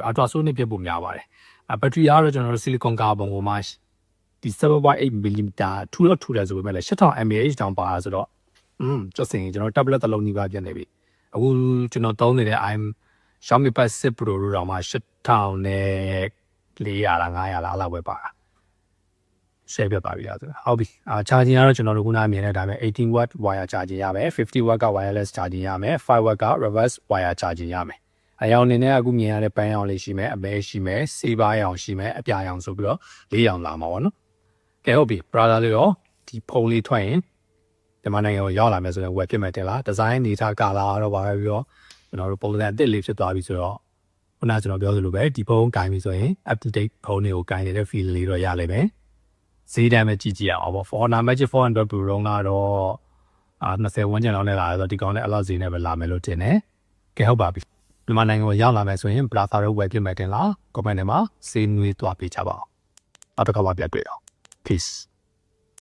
ultrasonic ဖြစ်ဖို့များပါတယ်ဘက်ထရီကတော့ကျွန်တော်တို့ silicon carbon ကိုမှဒီ 7.8 mm ထူတော့ထူတယ်ဆိုပေမဲ့လည်း8000 mAh တောင်ပါဆိုတော့ကျစင်ကျွန်တော် tablet တစ်လုံးကြီးပါပြနေပြီအခုကျွန်တော်သုံးနေတဲ့ Xiaomi Pad 10 Pro တို့တော့မှ8000နဲ့400လား500လားအဲ့လောက်ပဲပါတာshare ပြသွားပြီလားဆိုတော့ဟုတ်ပြီcharging ကတော့ကျွန်တော်တို့ခုနအမြင်နဲ့ဒါပေမဲ့18 watt wire charging ရမယ်50 watt က wireless charging ရမယ်5 watt က reverse wire charging ရမယ်အရောင်နေနဲ့အခုမြင်ရတဲ့ပန်းရောင်လေးရှိမယ်အမဲရှိမယ်စေးပါးရောင်ရှိမယ်အပြာရောင်ဆိုပြီးတော့၄ရောင်လာမှာပေါ့နော်ကဲဟုတ်ပြီ brother လေးတော့ဒီဖုန်းလေးထွက်ရင်မြန်မာနိုင်ငံကိုရောက်လာမယ်ဆိုရင်ဝယ်ဖြစ်မယ်တင်လား design နေထားကာလာတော့ပါပဲပြီးတော့ကျွန်တော်တို့ပုံစံအသစ်လေးဖြစ်သွားပြီဆိုတော့ခုနကျွန်တော်ပြောသလိုပဲဒီဖုန်းကင်ပြီဆိုရင် up to date ဖုန်းတွေကိုကင်နေတဲ့ feel လေးတော့ရလိမ့်မယ်ဈေးတန်းပဲကြည့်ကြည့်အောင်ပေါ့ Honor Magic 400 Pro တော့20ဝန်းကျင်လောက်နဲ့လာဆိုတော့ဒီကောင်နဲ့အလောက်ဈေးနဲ့ပဲလာမယ်လို့ထင်တယ်ကဲဟုတ်ပါပြီမြန်မာနိုင်ငံကိုရောက်လာမယ်ဆိုရင် browser တွေဝယ်ပြမယ်တင်လား comment ထဲမှာစေးနွေးသွားပေးကြပါအောင်နောက်တစ်ခါမှပြန်တွေ့အောင် peace